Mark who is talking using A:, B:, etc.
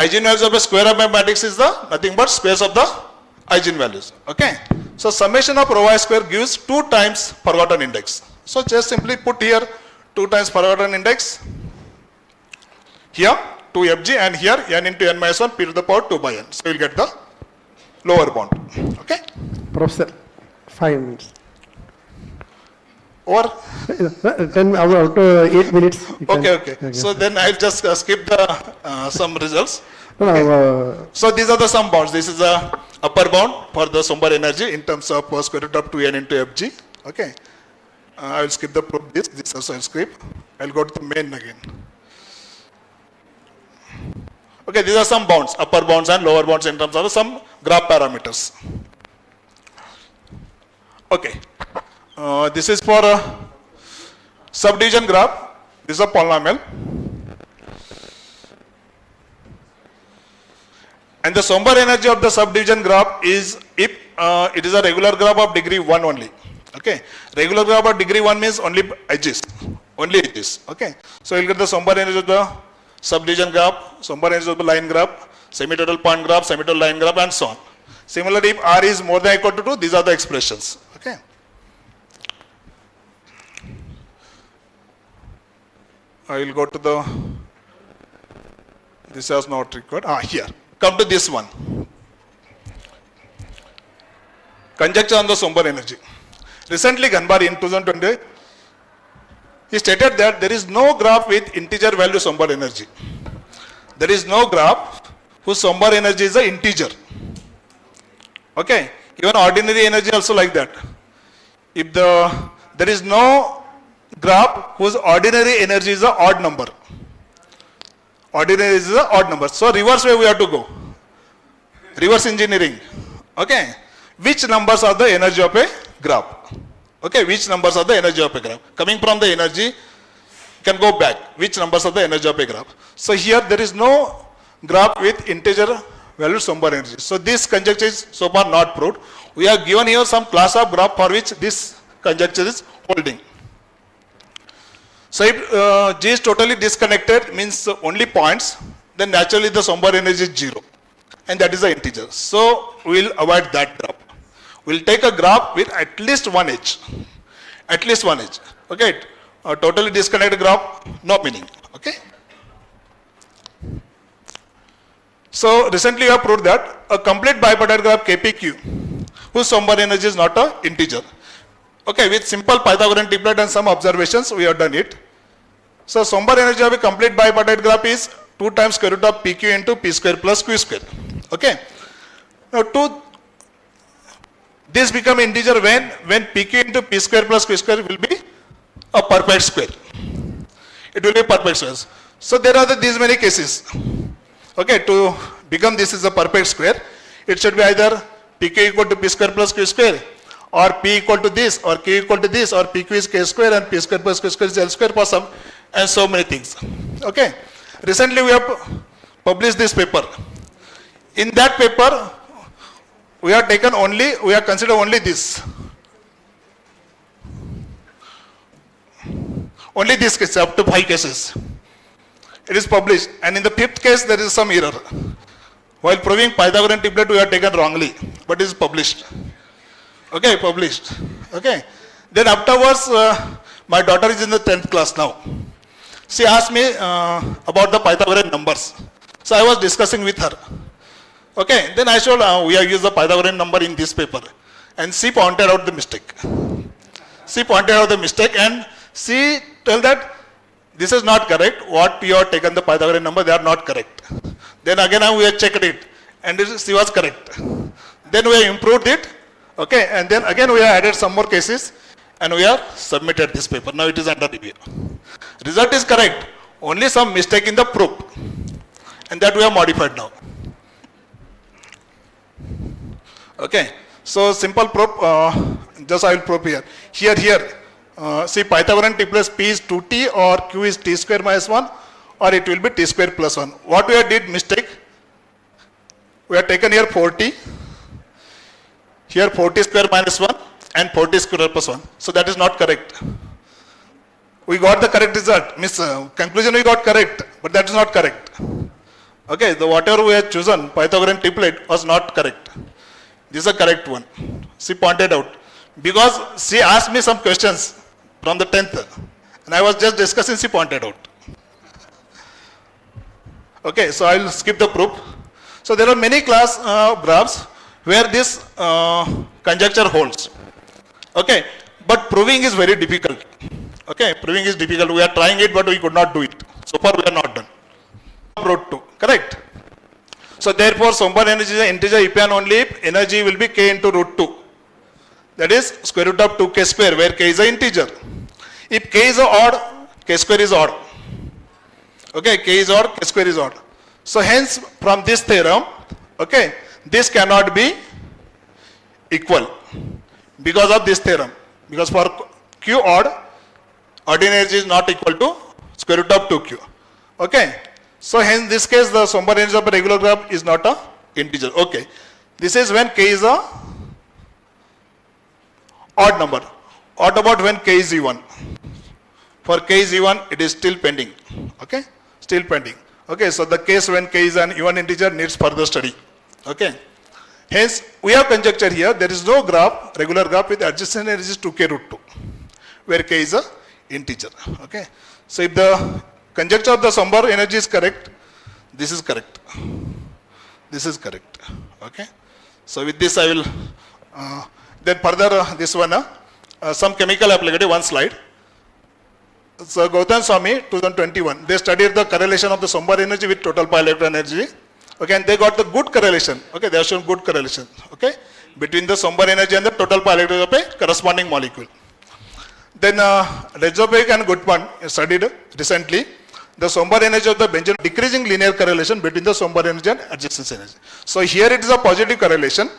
A: eigenvalues of a square of a matrix is the nothing but space of the eigenvalues. Okay. So summation of rho I square gives 2 times forgotten index. So just simply put here 2 times forgotten index. Here 2fg and here n into n minus 1 p to the power 2 by n. So you will get the lower bound. Okay.
B: Professor, 5 minutes.
A: Or
B: 10 out to 8 minutes.
A: Okay. So then I'll just skip the some results. Okay. So these are the sum bounds. This is the upper bound for the Somber energy in terms of square root of 2n into fg. Okay. I will skip the proof. This also I'll skip. I'll go to the main again. Okay, these are some bounds, upper bounds and lower bounds in terms of some graph parameters. Okay. This is for subdivision graph. This is a polynomial. And the Somber energy of the subdivision graph is if it is a regular graph of degree 1 only. Okay. Regular graph of degree 1 means only edges. Only edges. Okay. So you'll get the Somber energy of the subdivision graph, Somber energy of the line graph, semi-total point graph, semi-total line graph, and so on. Similarly, if R is more than or equal to 2, these are the expressions. Okay. I will go to the, this is not required, here. Come to this one. Conjecture on the Somber energy. Recently, Ganbari in 2020, he stated that there is no graph with integer value Somber energy. There is no graph whose Somber energy is an integer. Okay. Even ordinary energy also like that. If there is no graph whose ordinary energy is an odd number. Ordinary is an odd number. So reverse way we have to go. Reverse engineering. Okay. Which numbers are the energy of a graph? Okay. Which numbers are the energy of a graph? Coming from the energy, you can go back. Which numbers are the energy of a graph? So here there is no graph with integer value Somber energy. So this conjecture is so far not proved. We have given here some class of graph for which this conjecture is holding. So if G is totally disconnected, means only points, then naturally the Somber energy is 0. And that is the integer. So we will avoid that graph. We will take a graph with at least one edge. At least one edge. Okay. A totally disconnected graph, no meaning. Okay. So recently we have proved that a complete bipartite graph KPQ, whose Somber energy is not an integer. Okay, with simple Pythagorean triplet and some observations, we have done it. So Somber energy of a complete bipartite graph is 2 times square root of PQ into P square plus Q square. Okay. Now this become integer when PQ into P square plus Q square will be a perfect square. It will be a perfect square. So there are these many cases. Okay, to become this is a perfect square, it should be either PQ equal to P square plus Q square, or P equal to this, or Q equal to this, or PQ is K square and P square plus Q square is L square for some, and so many things. Okay. Recently we have published this paper. In that paper, we have considered only this. Only this case, up to 5 cases. It is published. And in the 5th case, there is some error. While proving Pythagorean triplet, we have taken wrongly, but it is published. Okay, published. Okay. Then afterwards, my daughter is in the 10th class now. She asked me about the Pythagorean numbers. So I was discussing with her. Okay. Then I showed we have used the Pythagorean number in this paper. And she pointed out the mistake. She pointed out the mistake and she told that this is not correct. What you have taken the Pythagorean number, they are not correct. Then again we have checked it and she was correct. Then we have improved it. Okay, and then again we have added some more cases and we have submitted this paper. Now it is under review. Result is correct. Only some mistake in the proof. And that we have modified now. Okay, so simple proof, just I will prove here. Here, see Pythagorean t plus P is 2t or Q is t square minus 1 or it will be t square plus 1. What we have did mistake? We have taken here 4t. Here 4t square minus 1 and 4t square plus 1. So that is not correct. We got the correct result. Conclusion we got correct, but that is not correct. Okay, the whatever we have chosen, Pythagorean triplet, was not correct. This is a correct one. She pointed out. Because she asked me some questions from the 10th, and I was just discussing, she pointed out. Okay, so I will skip the proof. So there are many class graphs where this conjecture holds. Okay, but proving is very difficult. Okay, proving is difficult. We are trying it, but we could not do it. So far we are not done. Root 2, correct? So therefore, Sombar energy is an integer if and only if energy will be k into root 2. That is square root of 2k square, where k is an integer. If k is odd, k square is odd. Okay, k is odd, k square is odd. So hence, from this theorem, okay, this cannot be equal because of this theorem. Because for q odd, ordinary energy is not equal to square root of 2q. Okay. So hence, this case, the Sombar energy of a regular graph is not a integer. Okay. This is when k is a odd number. What about when k is even? For k is even, it is still pending. Okay. Still pending. Okay. So the case when k is an even integer needs further study. Okay. Hence, we have conjecture here, there is no graph, regular graph with adjacent energies 2k root 2, where k is a integer. Okay. So if the conjecture of the Sombar energy is correct, this is correct. This is correct. Okay. So with this I will, then further this one, some chemical applicative, one slide. So Gautam Swami, 2021, they studied the correlation of the Sombar energy with total pi electron energy. Okay, and they got the good correlation. Okay, they have shown good correlation. Okay, between the Sombar energy and the total pi electron of a corresponding molecule. Then Redzovic and Gutmann studied recently the Sombar energy of the benzene, decreasing linear correlation between the Sombar energy and adjacent energy. So here it is a positive correlation.